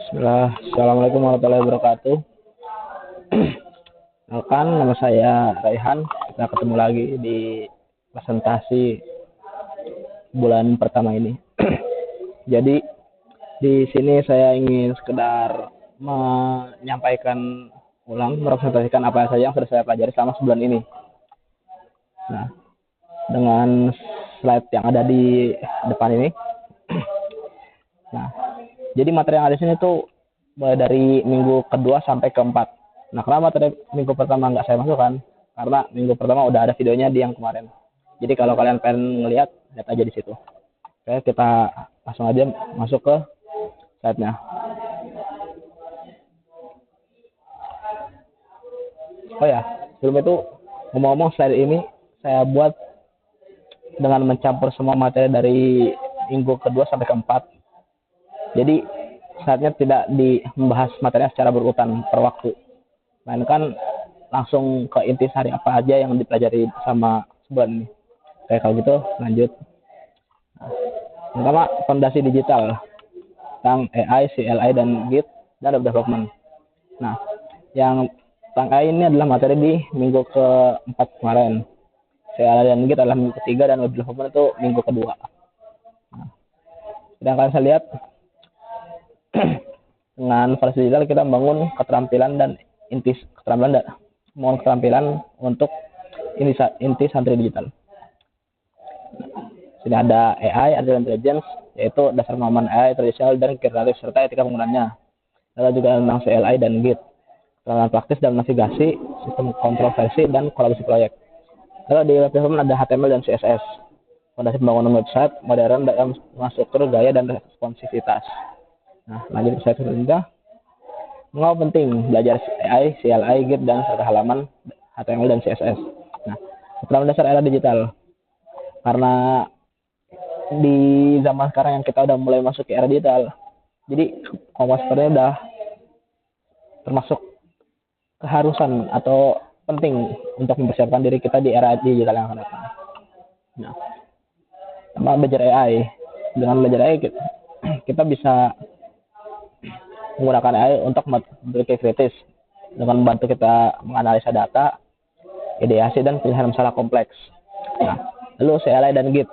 Bismillah. Assalamualaikum warahmatullahi wabarakatuh. Kenalkan, nama saya Raihan. Kita ketemu lagi di presentasi bulan pertama ini. Jadi di sini saya ingin sekedar menyampaikan ulang, merepresentasikan apa saja yang sudah saya pelajari selama sebulan ini. Nah, dengan slide yang ada di depan ini. Nah, jadi materi yang ada di sini tuh mulai dari minggu kedua sampai keempat. Nah, kenapa materi minggu pertama nggak saya masukkan? Karena minggu pertama udah ada videonya di yang kemarin. Jadi kalau kalian pengen ngelihat, lihat aja di situ. Oke, kita langsung aja masuk ke slide-nya. Oh ya, sebelum itu ngomong-ngomong, slide ini saya buat dengan mencampur semua materi dari minggu kedua sampai keempat. Jadi saatnya tidak membahas materinya secara berurutan per waktu, melainkan langsung ke inti sehari apa aja yang dipelajari sama sebulan ini. Oke, kalau gitu lanjut. Nah, pertama, fondasi digital tentang AI, CLI, dan Git dan web development. Nah, yang tentang AI ini adalah materi di minggu keempat kemarin. CLI dan Git adalah minggu ketiga, dan web development itu minggu kedua. Nah, sedangkan saya lihat dengan fondasi digital kita membangun keterampilan dan keterampilan untuk inti santri digital. Sini ada AI, artificial intelligence, yaitu dasar pemahaman AI tradisional dan kreatif serta etika penggunaannya. Lalu juga tentang CLI dan Git, keterampilan praktis dalam navigasi, sistem kontrol versi, dan kolaborasi proyek. Lalu di web development ada HTML dan CSS, fondasi pembangunan website modern dalam struktur, gaya, dan responsivitas. Nah, lanjut ke slide selanjutnya. Mengapa penting belajar AI, CLI, Git, dan serta halaman HTML dan CSS? Nah, keterampilan dasar era digital. Karena di zaman sekarang yang kita udah mulai masuk ke era digital, jadi komputernya udah termasuk keharusan atau penting untuk mempersiapkan diri kita di era digital yang akan datang. Nah, sama belajar AI. Dengan belajar AI kita bisa menggunakan AI untuk berpikir kritis dengan membantu kita menganalisa data, ideasi, dan penyelesaian masalah kompleks. Nah, lalu CLI dan Git.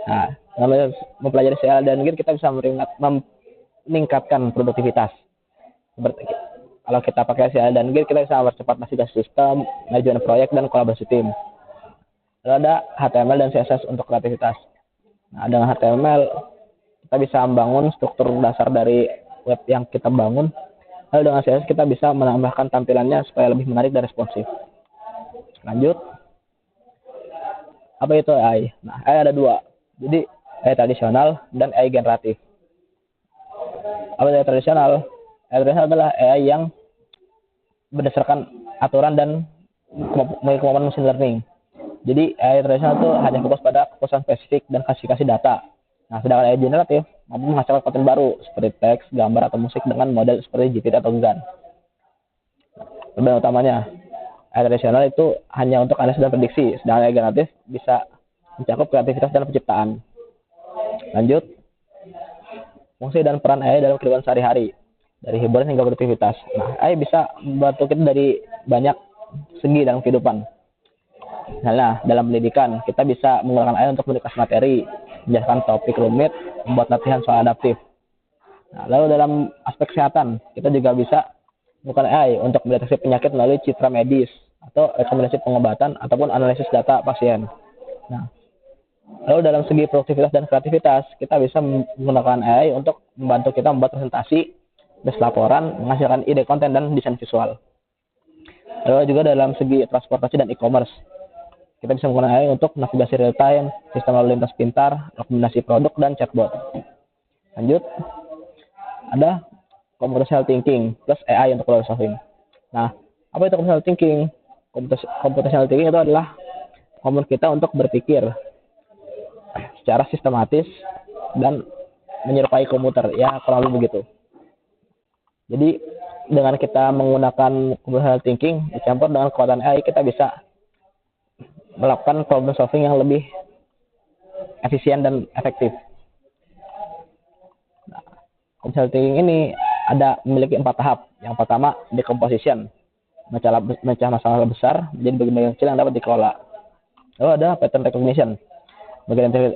Nah, dengan mempelajari CLI dan Git kita bisa meningkatkan produktivitas. Kalau kita pakai CLI dan Git, kita bisa mempercepat navigasi sistem, manajemen proyek, dan kolaborasi tim. Lalu ada HTML dan CSS untuk kreativitas. Nah, dengan HTML kita bisa membangun struktur dasar dari web yang kita bangun. Lalu dengan CSS kita bisa menambahkan tampilannya supaya lebih menarik dan responsif. Lanjut. Apa itu AI? Nah, AI ada dua. Jadi AI tradisional dan AI generatif. Apa itu AI tradisional? AI tradisional adalah AI yang berdasarkan aturan dan memiliki kemampuan machine learning. Jadi AI tradisional itu hanya fokus pada keputusan spesifik dan klasifikasi data. Nah, sedangkan AI generatif mampu menghasilkan konten baru seperti teks, gambar, atau musik dengan model seperti GPT atau GAN. Perbedaan utamanya, AI tradisional itu hanya untuk analisis dan prediksi, sedangkan AI generatif bisa mencakup kreativitas dan penciptaan. Lanjut, fungsi dan peran AI dalam kehidupan sehari-hari, dari hiburan hingga produktivitas. Nah, AI bisa membantu kita dari banyak segi dalam kehidupan. Nah, dalam pendidikan, kita bisa menggunakan AI untuk menulis materi, menjelaskan topik rumit, membuat latihan soal adaptif. Nah, lalu dalam aspek kesehatan, kita juga bisa menggunakan AI untuk mendeteksi penyakit melalui citra medis, atau rekomendasi pengobatan, ataupun analisis data pasien. Nah, lalu dalam segi produktivitas dan kreativitas, kita bisa menggunakan AI untuk membantu kita membuat presentasi, menulis laporan, menghasilkan ide konten, dan desain visual. Lalu juga dalam segi transportasi dan e-commerce, kita bisa menggunakan AI untuk navigasi real time, sistem lalu lintas pintar, rekomendasi produk, dan chatbot. Lanjut, ada computational thinking plus AI untuk problem solving. Nah, apa itu computational thinking? Computational thinking itu adalah kemampuan kita untuk berpikir secara sistematis dan menyerupai komputer, ya kurang lebih begitu. Jadi dengan kita menggunakan computational thinking dicampur dengan kekuatan AI, kita bisa melakukan problem solving yang lebih efisien dan efektif. Nah, computational thinking ini ada memiliki 4 tahap. Yang pertama, decomposition, memecah masalah besar menjadi bagian-bagian kecil yang dapat dikelola. Lalu ada pattern recognition,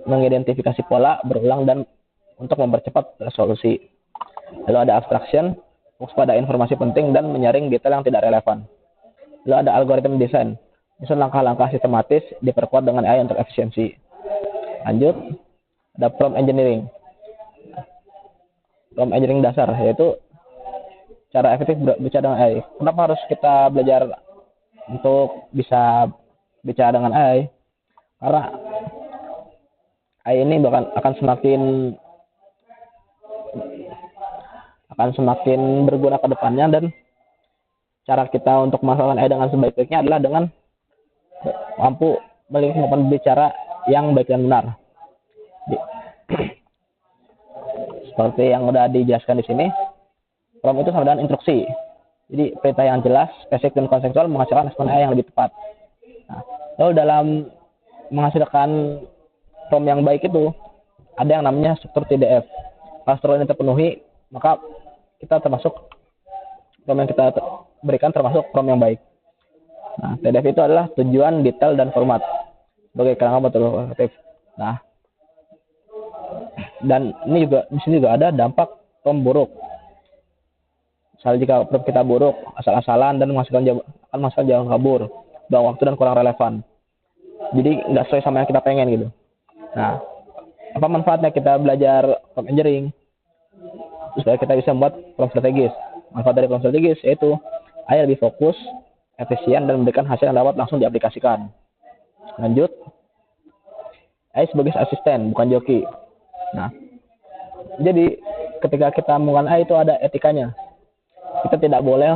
mengidentifikasi pola berulang dan untuk mempercepat resolusi. Lalu ada abstraction, fokus pada informasi penting dan menyaring detail yang tidak relevan. Lalu ada algorithm design, menyusun langkah-langkah sistematis diperkuat dengan AI untuk efisiensi. Lanjut, ada prompt engineering. Prompt engineering dasar, yaitu cara efektif berbicara dengan AI. Kenapa harus kita belajar untuk bisa bicara dengan AI? Karena AI ini akan semakin berguna ke depannya, dan cara kita untuk memanfaatkan AI dengan sebaik-baiknya adalah dengan mampu memiliki kemampuan berbicara yang baik dan benar. Seperti yang sudah dijelaskan di sini, prompt itu sama dengan instruksi. Jadi perintah yang jelas, spesifik dan kontekstual menghasilkan respon AI yang lebih tepat. Nah, lalu dalam menghasilkan prompt yang baik itu ada yang namanya struktur TDF. Kalau struktur ini terpenuhi, maka kita termasuk prompt yang kita berikan termasuk prompt yang baik. Nah, TDF itu adalah tujuan, detail, dan format sebagai kerangka betul efektif. Nah, dan ini juga di sini juga ada dampak prompt buruk. Misalnya jika prompt kita buruk, asal-asalan dan akan menghasilkan jawaban kabur, buang waktu dan kurang relevan. Jadi nggak sesuai sama yang kita pengen gitu. Nah, apa manfaatnya kita belajar prompt engineering? Supaya kita bisa membuat prompt strategis. Manfaat dari prompt strategis yaitu AI lebih fokus, efisien, dan memberikan hasil yang dapat langsung diaplikasikan. Lanjut, AI sebagai asisten, bukan joki. Nah, jadi ketika kita menggunakan AI itu ada etikanya. Kita tidak boleh,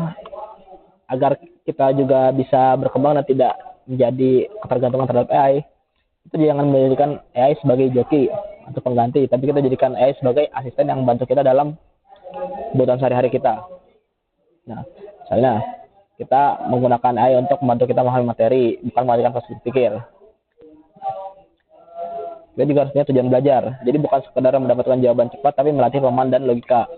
agar kita juga bisa berkembang dan tidak menjadi ketergantungan terhadap AI, itu jangan menjadikan AI sebagai joki atau pengganti, tapi kita jadikan AI sebagai asisten yang membantu kita dalam kebutuhan sehari-hari kita. Nah, misalnya kita menggunakan AI untuk membantu kita memahami materi, bukan mengalihkan proses berpikir. Kita juga harusnya tujuan belajar. Jadi bukan sekedar mendapatkan jawaban cepat, tapi melatih pemahaman dan logika.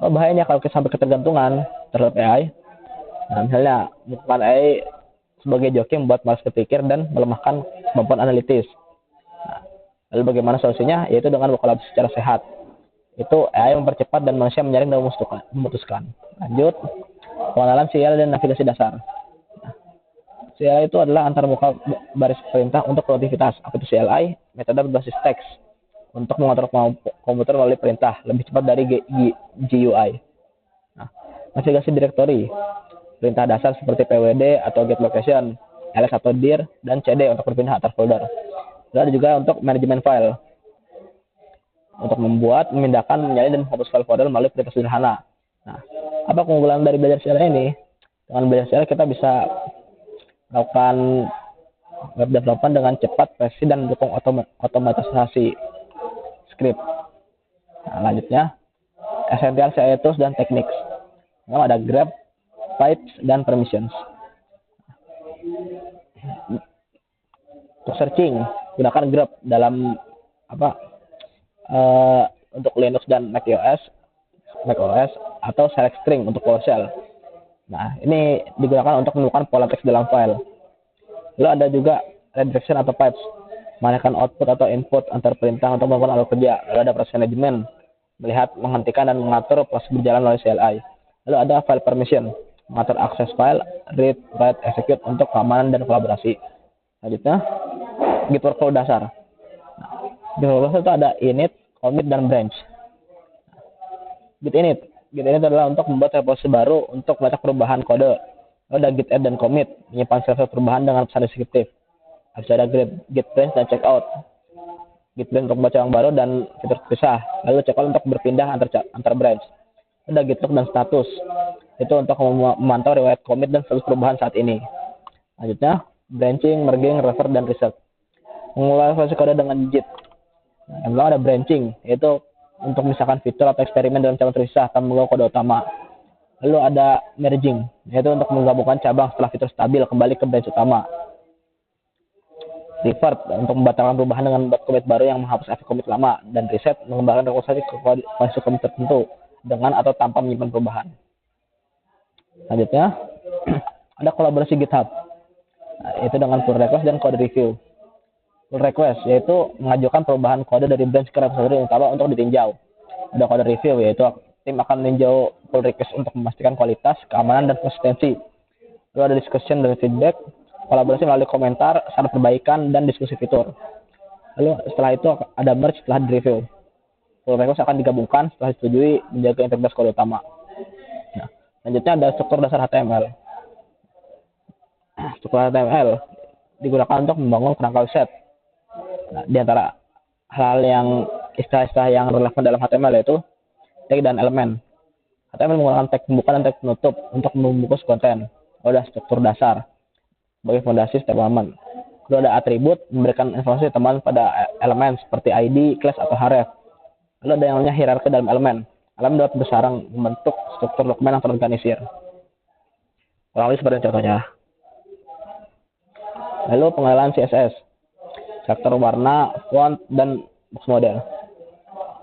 Bahayanya kalau kita sampai ketergantungan terhadap AI. Nah, misalnya menggunakan AI sebagai joki membuat malas berpikir dan melemahkan kemampuan analitis. Nah, lalu bagaimana solusinya? Yaitu dengan berkolaborasi secara sehat. Itu AI mempercepat dan manusia menyaring dan memutuskan. Lanjut, pengenalan serial dan navigasi dasar. CLI itu adalah antarmuka baris perintah untuk produktivitas. Apa itu CLI? Metode berbasis teks untuk mengatur komputer melalui perintah, lebih cepat dari GUI. Nah, navigasi direktori, perintah dasar seperti PWD atau get location, ls atau dir, dan cd untuk berpindah antar folder. Lalu ada juga untuk manajemen file, untuk membuat, memindahkan, menyalin, dan menghapus file folder melalui perintah sederhana. Nah, apa keunggulan dari belajar CLI ini? Dengan belajar CLI kita bisa melakukan web development dengan cepat, presisi, dan mendukung otomatisasi script. Nah, lanjutnya, essential CLI tools dan techniques. Yang ada grep, pipes, dan permissions. Untuk searching, gunakan grep dalam untuk Linux dan macOS atau select string untuk PowerShell. Nah, ini digunakan untuk menemukan pola teks dalam file. Lalu ada juga redirection atau pipes, mengalihkan output atau input antar perintah untuk melakukan alur kerja. Lalu ada proses manajemen, melihat, menghentikan, dan mengatur proses berjalan melalui CLI. Lalu ada file permission, mengatur akses file, read, write, execute untuk keamanan dan kolaborasi. Selanjutnya, Git workflow dasar. Nah, Git workflow dasar itu ada init, commit, dan branch. Git init adalah untuk membuat repository baru untuk meletak perubahan kode. Lalu ada git add dan commit, menyimpan file perubahan dengan pesan deskriptif. Habis ada git branch dan checkout. Git branch untuk membaca yang baru dan fitur terpisah. Lalu checkout untuk berpindah antar branch. Ada git log dan status, itu untuk memantau riwayat commit dan status perubahan saat ini. Lanjutnya, branching, merging, refer, dan reset. Mengulang versi kode dengan git. Nah, yang kedua ada branching, yaitu untuk misalkan fitur atau eksperimen dalam cabang terpisah tanpa mengganggu kode utama. Lalu ada merging, yaitu untuk menggabungkan cabang setelah fitur stabil kembali ke branch utama. Revert, untuk membatalkan perubahan dengan membuat commit baru yang menghapus efek commit lama. Dan reset, mengembalikan rekomendasi ke kondisi commit tertentu. dengan atau tanpa menyimpan perubahan. Selanjutnya, ada kolaborasi GitHub. Nah, itu dengan pull request dan code review. Pull request yaitu mengajukan perubahan kode dari branch ke repository utama untuk ditinjau. Ada code review yaitu tim akan meninjau pull request untuk memastikan kualitas, keamanan, dan konsistensi. Lalu ada discussion dan feedback, kolaborasi melalui komentar, saran perbaikan, dan diskusi fitur. Lalu setelah itu ada merge setelah di-review. Pull request akan digabungkan setelah disetujui menjaga integritas kode utama. Nah, selanjutnya ada struktur dasar HTML. Struktur HTML digunakan untuk membangun kerangka website. Nah, di antara hal yang istilah-istilah yang relevan dalam HTML yaitu tag dan elemen. HTML menggunakan tag pembuka dan tag penutup untuk membungkus konten. Lalu ada struktur dasar sebagai fondasi setiap halaman. Lalu ada atribut memberikan informasi teman pada elemen seperti ID, class, atau href. Lalu ada yang namanya hierarki dalam elemen. Elemen dapat bersarang membentuk struktur dokumen yang terorganisir. Kurang lebih seperti contohnya. Lalu pengenalan CSS. Sektor warna, font, dan box model.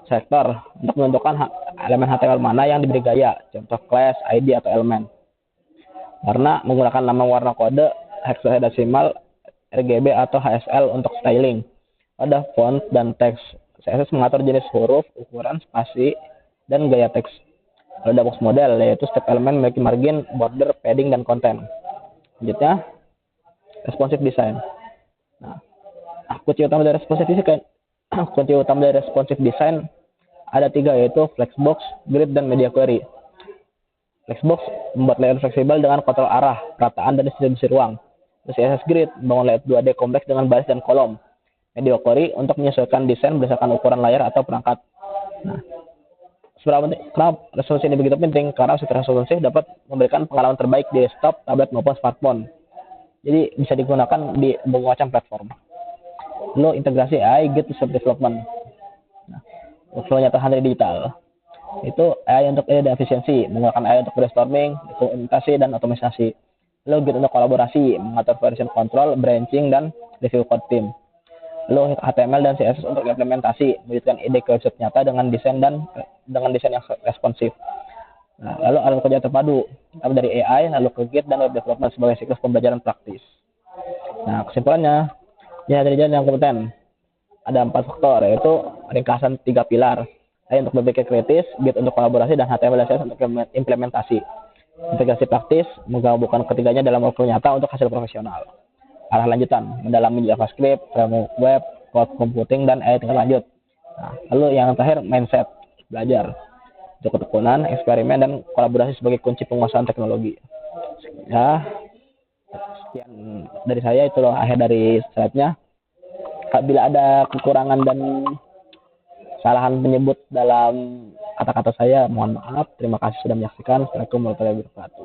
Sektor untuk menentukan elemen HTML mana yang diberi gaya, contoh class, ID, atau elemen. Warna menggunakan nama warna kode, hexadesimal, RGB, atau HSL untuk styling. Ada font dan teks. CSS mengatur jenis huruf, ukuran, spasi, dan gaya teks. Ada box model, yaitu setiap elemen memiliki margin, border, padding, dan konten. Selanjutnya, responsive design. Nah, kunci utama dari responsive design ada 3, yaitu flexbox, grid, dan media query. Flexbox membuat layout fleksibel dengan kontrol arah, perataan, dan distribusi ruang. CSS grid membangun layout 2D kompleks dengan baris dan kolom. Media query untuk menyesuaikan desain berdasarkan ukuran layar atau perangkat. Nah, kenapa resolusi ini begitu penting? Karena fitur resolusi dapat memberikan pengalaman terbaik di desktop, tablet, maupun smartphone. Jadi bisa digunakan di berbagai macam platform. Lalu integrasi AI Git development. Nah, workflow nyata Handry Digital. Itu AI untuk ide dan efisiensi, menggunakan AI untuk brainstorming, dokumentasi, dan otomatisasi. Lalu Git untuk kolaborasi, mengatur version control, branching, dan review code team. Lalu HTML dan CSS untuk implementasi, mewujudkan ide ke website nyata dengan desain yang responsif. Nah, lalu alat kerja terpadu, dari AI, lalu ke Git dan web development sebagai siklus pembelajaran praktis. Nah, kesimpulannya, jalan yang kompeten. Ada 4 faktor, yaitu ringkasan 3 pilar. AI untuk berpikir kritis, Git untuk kolaborasi, dan HTML dan CSS untuk implementasi. Integrasi praktis, menggabungkan ketiganya dalam workflow nyata untuk hasil profesional. Arah lanjutan, mendalami JavaScript, framework web, cloud computing, dan AI tingkat lanjut. Nah, lalu yang terakhir, mindset, belajar. Untuk ketekunan, eksperimen, dan kolaborasi sebagai kunci penguasaan teknologi. Ya, sekian dari saya, itu loh akhir dari slide-nya. Bila ada kekurangan dan kesalahan penyebut dalam kata-kata saya, mohon maaf. Terima kasih sudah menyaksikan. Assalamualaikum warahmatullahi wabarakatuh.